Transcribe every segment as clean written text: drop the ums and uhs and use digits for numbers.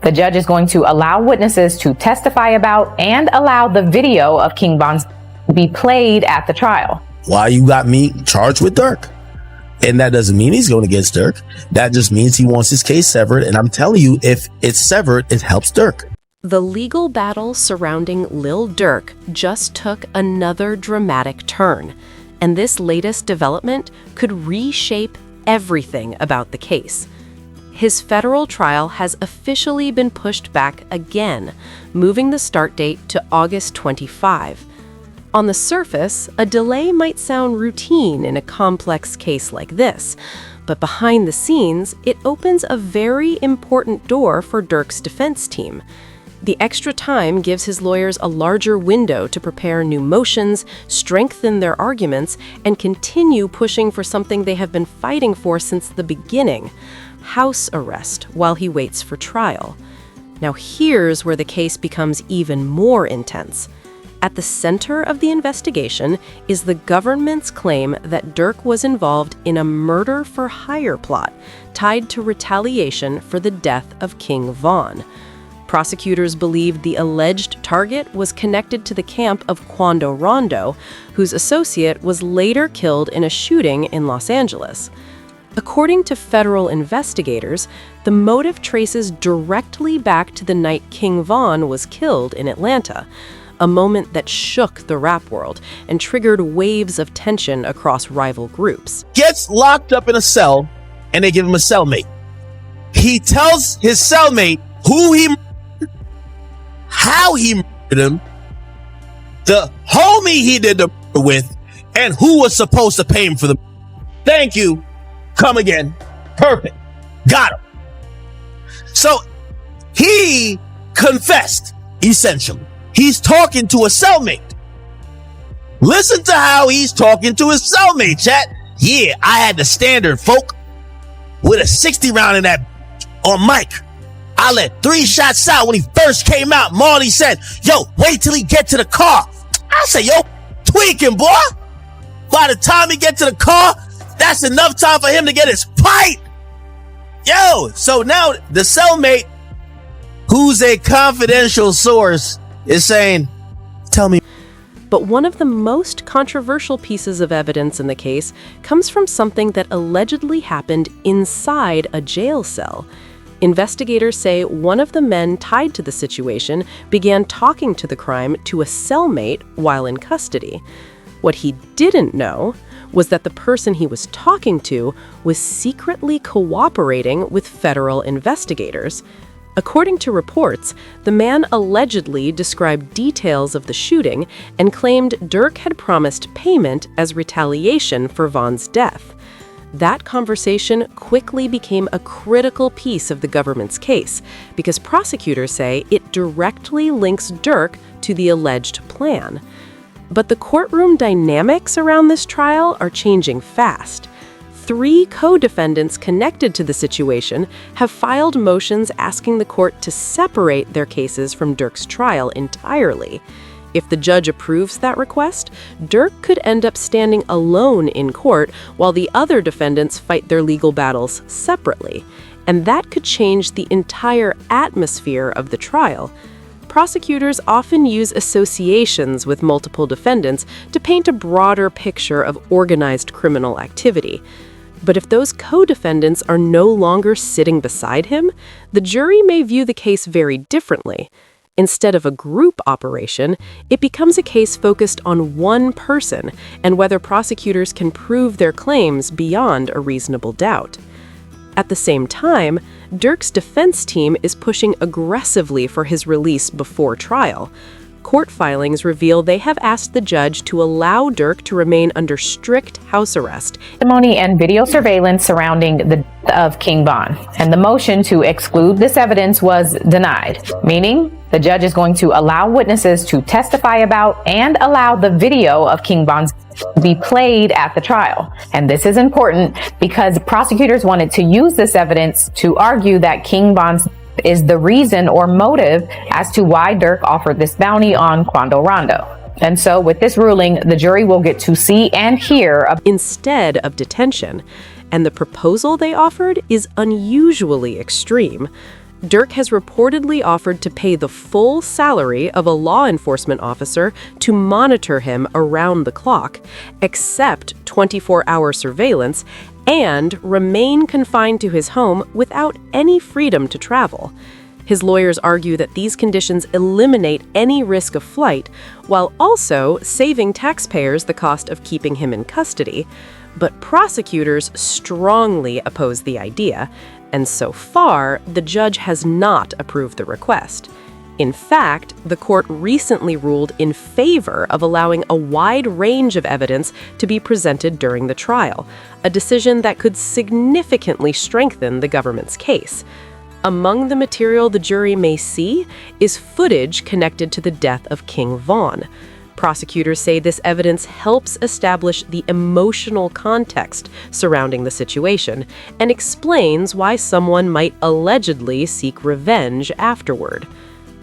The judge is going to allow witnesses to testify about and allow the video of King Von to be played at the trial. Why you got me charged with Durk? And that doesn't mean he's going against Durk. That just means he wants his case severed. And I'm telling you, if it's severed, it helps Durk. The legal battle surrounding Lil Durk just took another dramatic turn. And this latest development could reshape everything about the case. His federal trial has officially been pushed back again, moving the start date to August 25. On the surface, a delay might sound routine in a complex case like this, but behind the scenes, it opens a very important door for Durk's defense team. The extra time gives his lawyers a larger window to prepare new motions, strengthen their arguments, and continue pushing for something they have been fighting for since the beginning: house arrest while he waits for trial. Now here's where the case becomes even more intense. At the center of the investigation is the government's claim that Durk was involved in a murder-for-hire plot tied to retaliation for the death of King Von. Prosecutors believed the alleged target was connected to the camp of Quando Rondo, whose associate was later killed in a shooting in Los Angeles. According to federal investigators, the motive traces directly back to the night King Von was killed in Atlanta, a moment that shook the rap world and triggered waves of tension across rival groups. Gets locked up in a cell, and they give him a cellmate. He tells his cellmate who he murdered, how he murdered him, the homie he did the murder with, and who was supposed to pay him for the murder. Thank you. Come again. Perfect. Got him. So he confessed, essentially. He's talking to a cellmate. Listen to how he's talking to his cellmate, chat. Yeah, I had the standard, folk, with a 60 round in that on mic. I let 3 shots out when he first came out. Marley said, yo, wait till he get to the car. I said, yo, tweaking, boy. By the time he get to the car, that's enough time for him to get his pipe. Yo, so now the cellmate, who's a confidential source, is saying, tell me. But one of the most controversial pieces of evidence in the case comes from something that allegedly happened inside a jail cell. Investigators say one of the men tied to the situation began talking to the crime to a cellmate while in custody. What he didn't know was that the person he was talking to was secretly cooperating with federal investigators. According to reports, the man allegedly described details of the shooting and claimed Durk had promised payment as retaliation for Von's death. That conversation quickly became a critical piece of the government's case because prosecutors say it directly links Durk to the alleged plan. But the courtroom dynamics around this trial are changing fast. 3 co-defendants connected to the situation have filed motions asking the court to separate their cases from Durk's trial entirely. If the judge approves that request, Durk could end up standing alone in court while the other defendants fight their legal battles separately. And that could change the entire atmosphere of the trial. Prosecutors often use associations with multiple defendants to paint a broader picture of organized criminal activity. But if those co-defendants are no longer sitting beside him, the jury may view the case very differently. Instead of a group operation, it becomes a case focused on one person and whether prosecutors can prove their claims beyond a reasonable doubt. At the same time, Durk's defense team is pushing aggressively for his release before trial. Court filings reveal they have asked the judge to allow Durk to remain under strict house arrest. Testimony and video surveillance surrounding the death of King Von, and the motion to exclude this evidence was denied, meaning the judge is going to allow witnesses to testify about and allow the video of King Von's to be played at the trial. And this is important because prosecutors wanted to use this evidence to argue that King Von's is the reason or motive as to why Durk offered this bounty on Quando Rondo. And so with this ruling, the jury will get to see and hear instead of detention. And the proposal they offered is unusually extreme. Durk has reportedly offered to pay the full salary of a law enforcement officer to monitor him around the clock, accept 24-hour surveillance, and remain confined to his home without any freedom to travel. His lawyers argue that these conditions eliminate any risk of flight, while also saving taxpayers the cost of keeping him in custody. But prosecutors strongly oppose the idea, and so far, the judge has not approved the request. In fact, the court recently ruled in favor of allowing a wide range of evidence to be presented during the trial, a decision that could significantly strengthen the government's case. Among the material the jury may see is footage connected to the death of King Von. Prosecutors say this evidence helps establish the emotional context surrounding the situation and explains why someone might allegedly seek revenge afterward.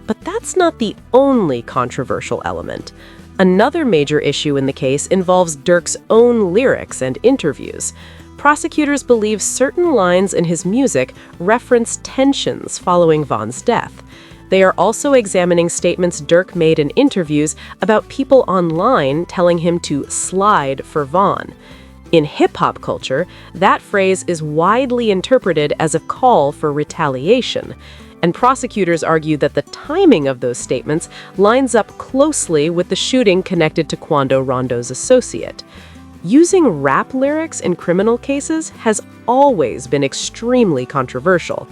But that's not the only controversial element. Another major issue in the case involves Durk's own lyrics and interviews. Prosecutors believe certain lines in his music reference tensions following Von's death. They are also examining statements Durk made in interviews about people online telling him to slide for Von. In hip-hop culture, that phrase is widely interpreted as a call for retaliation, and prosecutors argue that the timing of those statements lines up closely with the shooting connected to Quando Rondo's associate. Using rap lyrics in criminal cases has always been extremely controversial.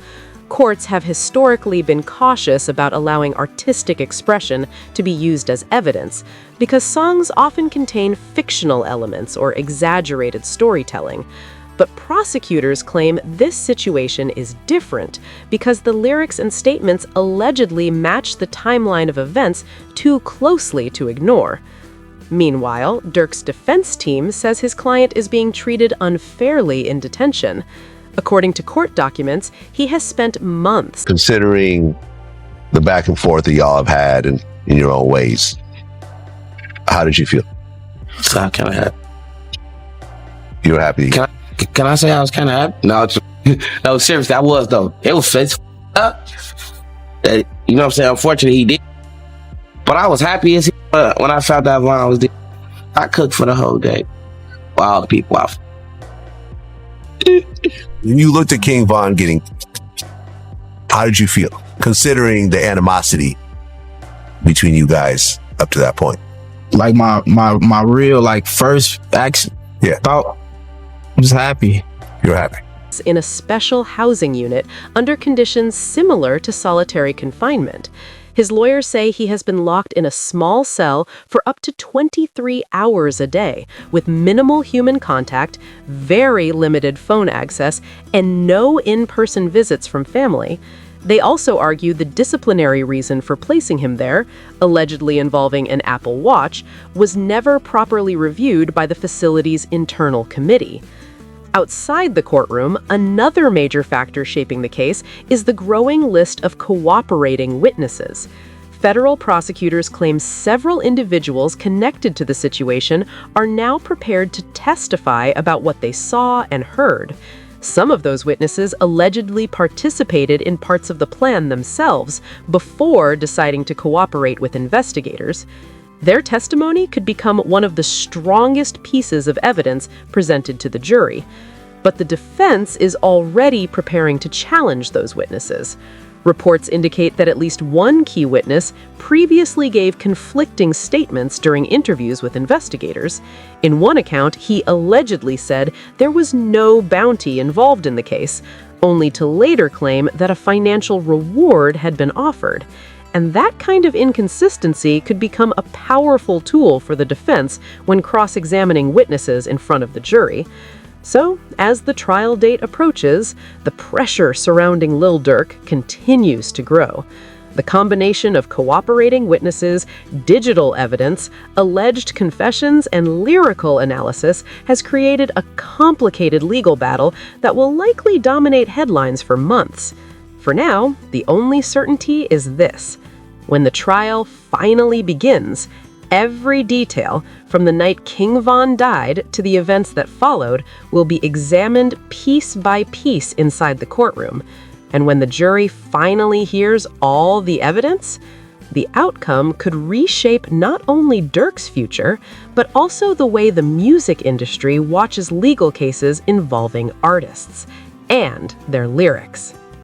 Courts have historically been cautious about allowing artistic expression to be used as evidence because songs often contain fictional elements or exaggerated storytelling. But prosecutors claim this situation is different because the lyrics and statements allegedly match the timeline of events too closely to ignore. Meanwhile, Durk's defense team says his client is being treated unfairly in detention. According to court documents, he has spent months. Considering the back and forth that y'all have had in your own ways, how did you feel? So I'm kind of happy. You were happy? Can I say I was kind of happy? No, seriously, I was though. It was up. You know what I'm saying? Unfortunately, he did. But I was happy as when I found out Von was dead. I cooked for the whole day for all the people out. When you looked at King Von getting, how did you feel? Considering the animosity between you guys up to that point. Like my real first action. Yeah. Thought I was happy. You're happy. In a special housing unit under conditions similar to solitary confinement. His lawyers say he has been locked in a small cell for up to 23 hours a day, with minimal human contact, very limited phone access, and no in-person visits from family. They also argue the disciplinary reason for placing him there, allegedly involving an Apple Watch, was never properly reviewed by the facility's internal committee. Outside the courtroom, another major factor shaping the case is the growing list of cooperating witnesses. Federal prosecutors claim several individuals connected to the situation are now prepared to testify about what they saw and heard. Some of those witnesses allegedly participated in parts of the plan themselves before deciding to cooperate with investigators. Their testimony could become one of the strongest pieces of evidence presented to the jury. But the defense is already preparing to challenge those witnesses. Reports indicate that at least one key witness previously gave conflicting statements during interviews with investigators. In one account, he allegedly said there was no bounty involved in the case, only to later claim that a financial reward had been offered. And that kind of inconsistency could become a powerful tool for the defense when cross-examining witnesses in front of the jury. So, as the trial date approaches, the pressure surrounding Lil Durk continues to grow. The combination of cooperating witnesses, digital evidence, alleged confessions, and lyrical analysis has created a complicated legal battle that will likely dominate headlines for months. For now, the only certainty is this. When the trial finally begins, every detail, from the night King Von died to the events that followed, will be examined piece by piece inside the courtroom. And when the jury finally hears all the evidence, the outcome could reshape not only Durk's future, but also the way the music industry watches legal cases involving artists and their lyrics.